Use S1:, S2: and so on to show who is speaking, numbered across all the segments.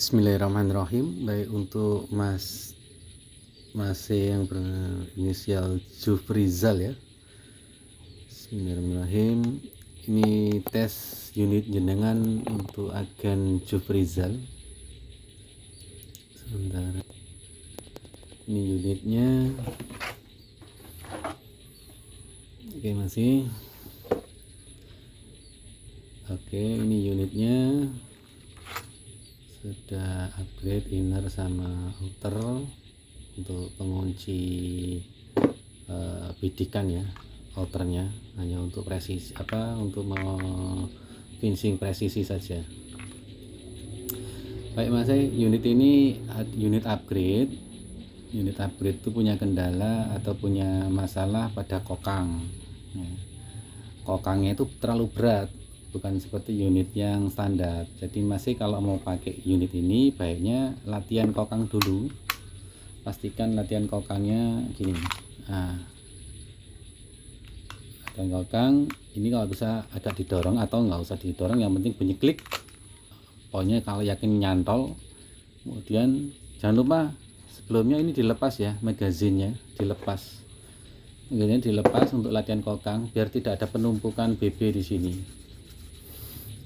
S1: Bismillahirrahmanirrahim. Baik, untuk Mas yang berinisial Jufrizal ya. Bismillahirrahmanirrahim. Ini tes unit jenengan untuk agen Jufrizal. Sebentar. Ini unitnya. Oke, masih. Oke, ini unitnya. Sudah upgrade inner sama outer untuk pengunci bidikan ya. Outernya hanya untuk presisi untuk finishing presisi saja. Baik Mas, unit ini unit upgrade itu punya kendala atau punya masalah pada kokang. Kokangnya itu terlalu berat, bukan seperti unit yang standar. Jadi masih kalau mau pakai unit ini baiknya latihan kokang dulu. Pastikan latihan kokangnya gini. Latihan kokang ini kalau bisa agak didorong atau nggak usah didorong, yang penting bunyi klik. Pokoknya kalau yakin nyantol. Kemudian jangan lupa sebelumnya ini dilepas ya, magazinnya dilepas. Magazinnya dilepas untuk latihan kokang biar tidak ada penumpukan BB di sini.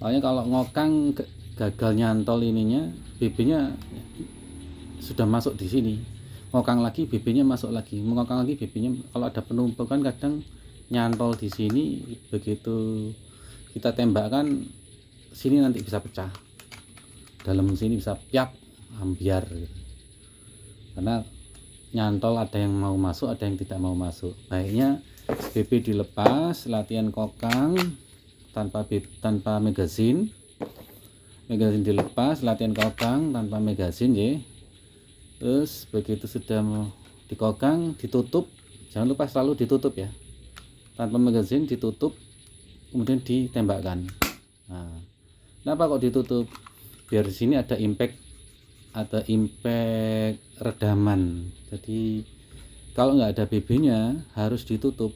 S1: Soalnya kalau ngokang gagal nyantol ininya, BB-nya sudah masuk di sini. Ngokang lagi, BB-nya masuk lagi. Mengokang lagi, BB-nya kalau ada penumpukan kadang nyantol di sini. Begitu kita tembakkan sini nanti bisa pecah. Dalam sini bisa piak, ambiar. Karena nyantol ada yang mau masuk, ada yang tidak mau masuk. Baiknya BB dilepas, latihan kokang tanpa magazine dilepas, latihan kokang tanpa magazine ya. Terus begitu sudah mau dikokang ditutup, jangan lupa selalu ditutup ya, tanpa magazine ditutup, kemudian ditembakkan. Kenapa kok ditutup? Biar di sini ada impact redaman. Jadi kalau nggak ada BB nya harus ditutup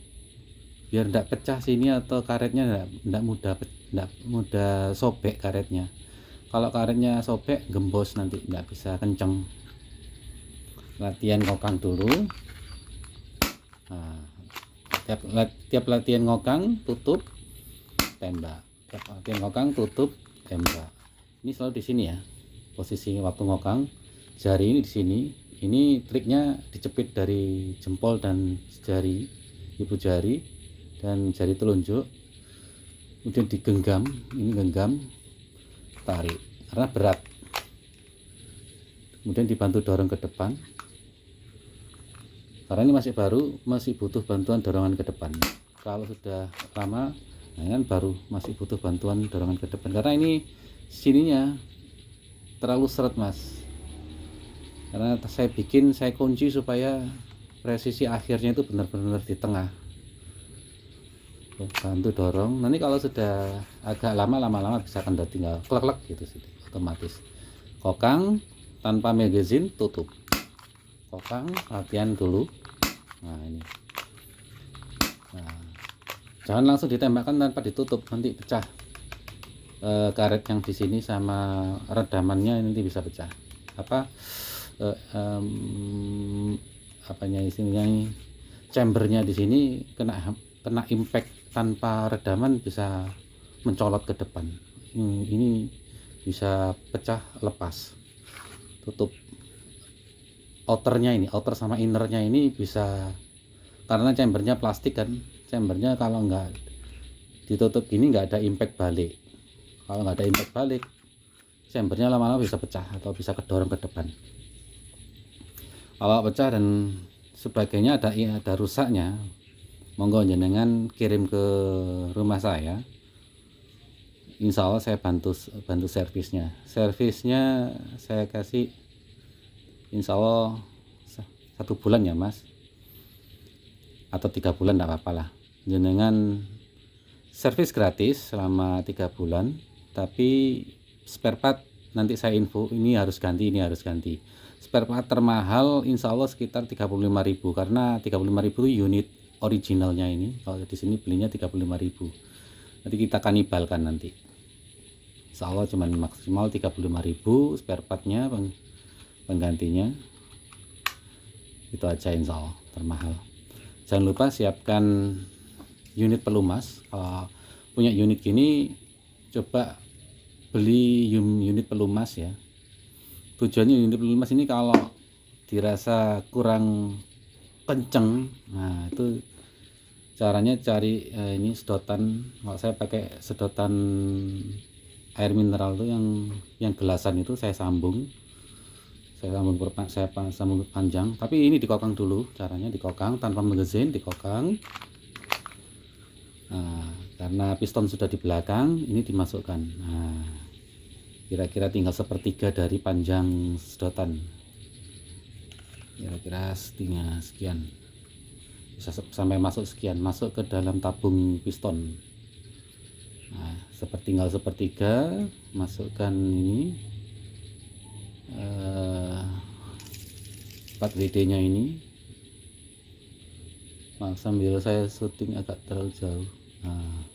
S1: biar tidak pecah sini, atau karetnya tidak mudah sobek karetnya. Kalau karetnya sobek gembos, nanti nggak bisa kenceng. Latihan kokang dulu. Tiap latihan kokang tutup tembak, tiap latihan kokang tutup tembak. Ini selalu di sini ya posisi waktu ngokang. Jari ini di sini. Ini triknya dicepit dari jempol dan jari, ibu jari dan jari telunjuk, kemudian digenggam. Ini genggam, tarik karena berat, kemudian dibantu dorong ke depan karena ini masih baru, masih butuh bantuan dorongan ke depan. Kalau sudah lama kan baru masih butuh bantuan dorongan ke depan, karena ini sininya terlalu seret Mas, karena saya kunci supaya presisi akhirnya itu benar-benar di tengah. Bantu dorong. Nanti kalau sudah agak lama bisa kendor, tinggal klek gitu sih, otomatis. Kokang tanpa magazine tutup. Kokang latihan dulu. Ini. Jangan langsung ditembakkan tanpa ditutup, nanti pecah. Karet yang di sini sama redamannya nanti bisa pecah. Apanya isinya, chambernya di sini kena impact tanpa redaman bisa mencolot ke depan. Ini bisa pecah, lepas. Tutup outernya, ini outer sama innernya ini bisa, karena chambernya plastik kan. Chambernya kalau nggak ditutup gini nggak ada impact balik. Kalau nggak ada impact balik, chambernya lama-lama bisa pecah atau bisa kedorong ke depan. Kalau pecah dan sebagainya ada rusaknya, monggo jenengan kirim ke rumah saya. Insya Allah saya bantu servisnya. Servisnya saya kasih insya Allah 1 bulan ya Mas, atau 3 bulan tidak apa-apa lah. Jenengan servis gratis selama 3 bulan, tapi spare part nanti saya info, ini harus ganti, ini harus ganti. Spare part termahal insya Allah sekitar 35.000, karena 35.000 unit originalnya ini. Kalau di sini belinya 35.000. Nanti kita kanibalkan nanti. Insya Allah cuman maksimal 35.000 spare partnya, penggantinya itu aja, insya Allah termahal. Jangan lupa siapkan unit pelumas. Kalau punya unit gini coba beli unit pelumas ya. Tujuannya unit pelumas ini kalau dirasa kurang kenceng, nah itu caranya cari ini sedotan. Kalau saya pakai sedotan air mineral tuh yang gelasan itu saya sambung panjang, tapi ini dikokang dulu. Caranya dikokang tanpa magazin, dikokang. Nah, karena piston sudah di belakang, ini dimasukkan. Nah, kira-kira tinggal sepertiga dari panjang sedotan, kira-kira setengah sekian, bisa sampai masuk sekian, masuk ke dalam tabung piston. Nah, tinggal sepertiga, masukkan ini 4WD nya ini. Sambil saya syuting agak terlalu jauh. Nah,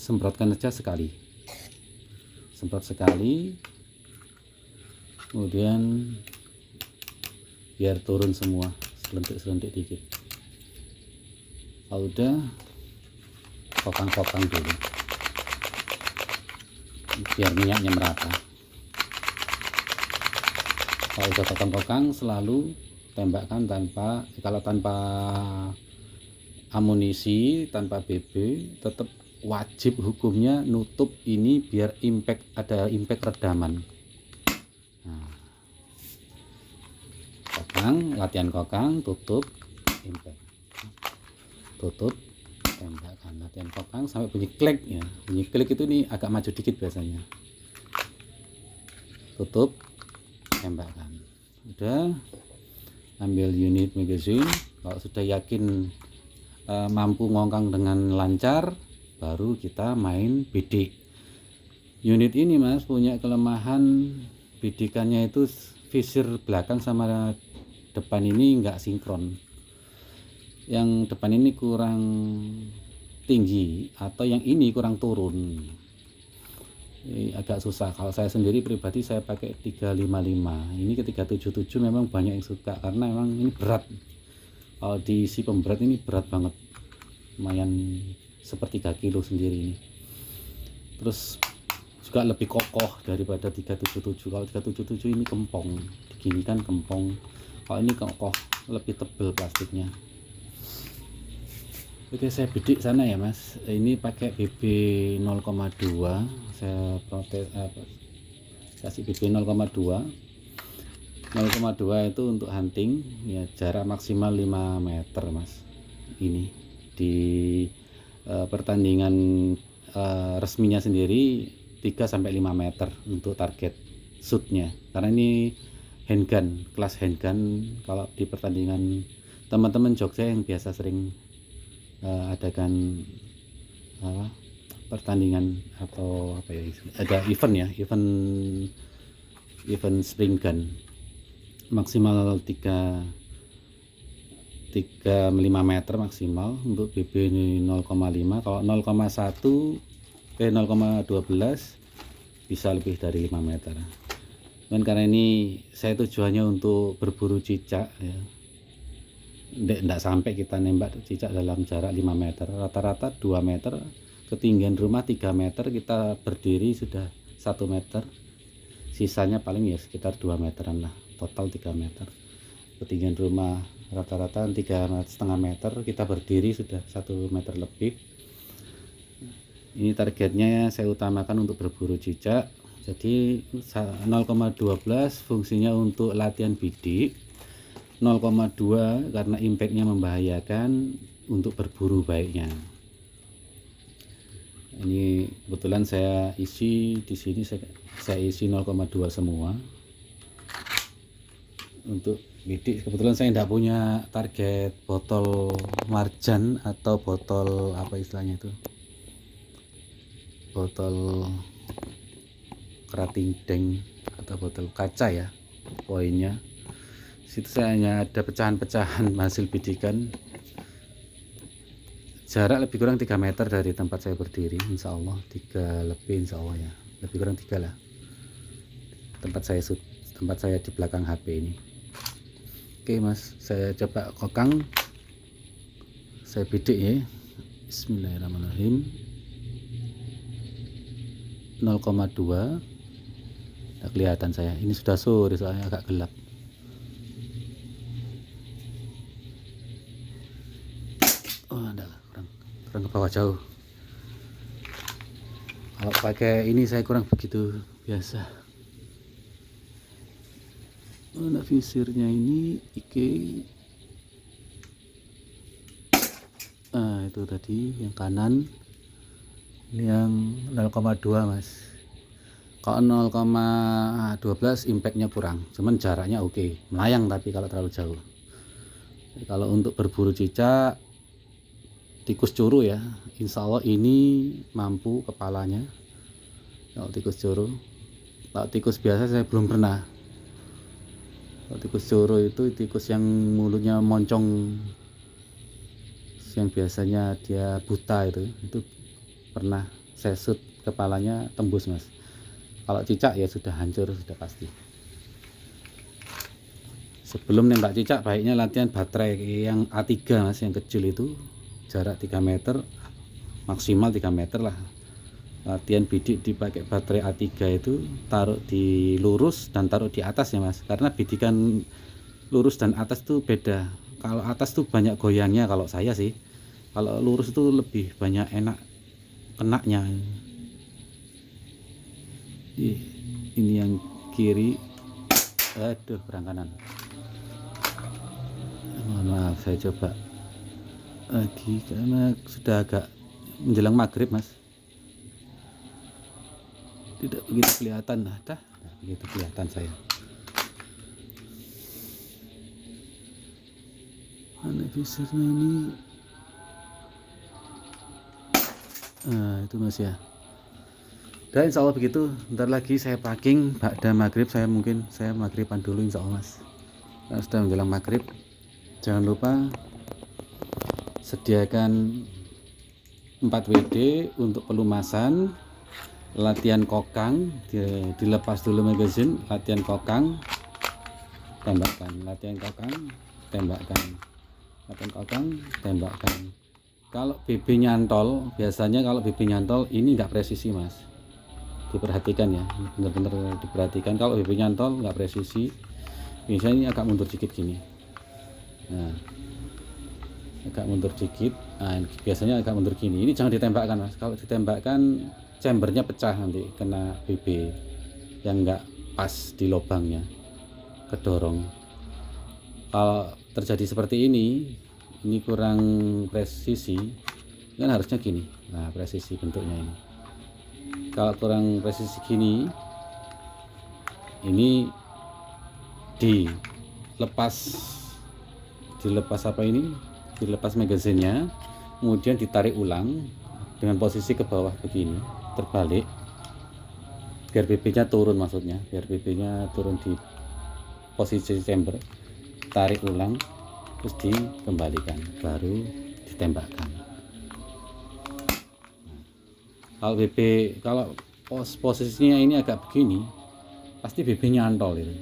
S1: semprotkan aja sekali, semprot sekali, kemudian biar turun semua, selentik dikit. Kalau udah, kokang-kokang dulu biar minyaknya merata. Kalau udah kokang-kokang, selalu tembakkan kalau tanpa amunisi, tanpa BB, tetap wajib hukumnya nutup ini biar ada impact redaman. Nah, kokang, latihan kokang, tutup, impact, tutup, tembakkan, latihan kokang sampai bunyi klik ya. Bunyi klik itu nih agak maju dikit biasanya. Tutup, tembakkan. Udah, ambil unit magazine. Kalau sudah yakin mampu ngongkang dengan lancar, baru kita main bidik. Unit ini mas punya kelemahan, bidikannya itu visir belakang sama depan ini enggak sinkron. Yang depan ini kurang tinggi atau yang ini kurang turun. Ini agak susah. Kalau saya sendiri pribadi saya pakai 355. Ini ke 377 memang banyak yang suka karena memang ini berat. Kalau diisi pemberat ini berat banget, lumayan sepertiga kilo sendiri ini. Terus juga lebih kokoh daripada 377. Kalau 377 ini kempong, diginikan kempong. Kalau ini kokoh, lebih tebal plastiknya. Oke, saya bidik sana ya mas. Ini pakai BB 0,2. Saya kasih BB 0,2. 0,2 itu untuk hunting ya, jarak maksimal 5 meter mas. Ini di pertandingan resminya sendiri 3-5 meter untuk target shootnya, karena ini handgun, kelas handgun. Kalau di pertandingan teman-teman Jogja yang biasa sering adakan pertandingan atau apa ya, ada event ya, event spring gun, maksimal 3-5 meter maksimal untuk BB ini 0,5. Kalau 0,12 bisa lebih dari 5 meter. Dan karena ini saya tujuannya untuk berburu cicak ya, tidak sampai kita nembak cicak dalam jarak 5 meter, rata-rata 2 meter, ketinggian rumah 3 meter, kita berdiri sudah 1 meter, sisanya paling ya sekitar 2 meteran lah, total 3 meter. Ketinggian rumah rata-rata 3,5 meter, kita berdiri sudah 1 meter lebih. Ini targetnya saya utamakan untuk berburu cicak. Jadi 0,12 fungsinya untuk latihan bidik, 0,2 karena impactnya membahayakan untuk berburu baiknya. Ini kebetulan saya isi di sini, saya isi 0,2 semua untuk bidik. Kebetulan saya tidak punya target botol marjan atau botol apa istilahnya itu, botol kerating deng atau botol kaca ya poinnya. Situ saya hanya ada pecahan-pecahan hasil bidikan. jarak lebih kurang 3 meter dari tempat saya berdiri, insya Allah 3 lebih, insya Allah ya, lebih kurang 3 lah tempat saya di belakang HP ini. Oke mas, saya coba kokang, saya bidik ya. Bismillahirrahmanirrahim. 0,2 tidak kelihatan saya, ini sudah sore soalnya agak gelap. Oh enggak, kurang ke bawah jauh. Kalau pakai ini saya kurang begitu biasa. Nah, visirnya ini IK. Nah itu tadi yang kanan, ini yang 0,2 mas. Kalau 0,12 impactnya kurang, cuman jaraknya oke, melayang tapi kalau terlalu jauh. Jadi, kalau untuk berburu cicak tikus curu ya, insya Allah ini mampu kepalanya. Kalau tikus curu, kalau tikus biasa saya belum pernah. Kalau tikus curu itu tikus yang mulutnya moncong, yang biasanya dia buta, itu pernah saya shoot kepalanya tembus mas. Kalau cicak ya sudah hancur, sudah pasti. Sebelum nembak cicak baiknya latihan baterai yang A3 mas, yang kecil itu jarak 3 meter, maksimal 3 meter lah. Latihan bidik dipakai baterai A3 itu, taruh di lurus dan taruh di atas ya mas, karena bidikan lurus dan atas tuh beda. Kalau atas tuh banyak goyangnya kalau saya sih, kalau lurus itu lebih banyak enak kenaknya. Ini yang kiri, aduh kurang kanan, mohon maaf, saya coba lagi karena sudah agak menjelang maghrib mas, tidak begitu kelihatan lah, tidak begitu kelihatan saya. Mana visirnya ini? Nah itu mas ya. Dan insya Allah begitu, bentar lagi saya packing, pada maghrib saya maghriban dulu insya Allah mas. Nah, sudah menjelang maghrib, jangan lupa sediakan 4 WD untuk pelumasan, latihan kokang, dilepas dulu magazine, latihan kokang, tembakan, latihan kokang, tembakan, latihan kokang, tembakan. Kalau BB nyantol, biasanya kalau BB nyantol ini nggak presisi mas, diperhatikan ya, benar-benar diperhatikan. Kalau BB nyantol nggak presisi, biasanya ini agak mundur dikit gini, nah agak mundur dikit, nah biasanya agak mundur gini, ini jangan ditembakkan mas. Kalau ditembakkan chambernya pecah, nanti kena BB yang nggak pas di lubangnya, kedorong. Kalau terjadi seperti ini kurang presisi, kan harusnya gini, nah presisi bentuknya ini. Kalau kurang presisi gini, ini dilepas apa ini, dilepas magazinnya, kemudian ditarik ulang dengan posisi ke bawah begini, terbalik, biar BB nya turun, maksudnya biar BB nya turun di posisi chamber, tarik ulang terus dikembalikan, baru ditembakkan. Kalau BB, kalau posisinya ini agak begini, pasti BB nyantol itu,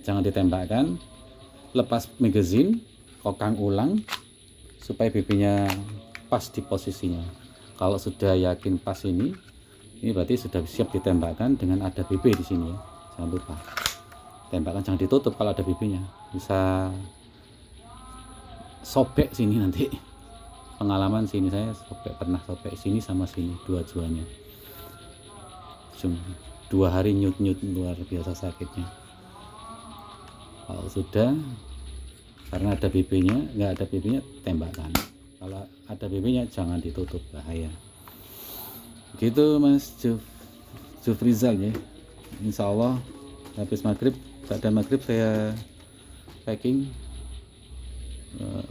S1: jangan ditembakkan, lepas magazine, kokang ulang supaya BB nya pas di posisinya. Kalau sudah yakin pas ini berarti sudah siap ditembakkan dengan ada BB di sini ya. Jangan lupa tembakan, jangan ditutup. Kalau ada BB nya bisa sobek sini nanti. Pengalaman sini saya pernah sobek sini sama sini, dua-duanya. Cuma 2 hari nyut-nyut, luar biasa sakitnya. Kalau sudah, karena ada BB nya, nggak ada BB nya tembakkan. Kalau ada BB nya jangan ditutup, bahaya. Gitu mas Jufrizal ya. Insya Allah habis maghrib, pada maghrib saya packing,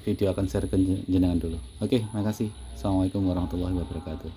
S1: video akan share ke jenengan dulu. Oke, makasih. Assalamualaikum warahmatullahi wabarakatuh.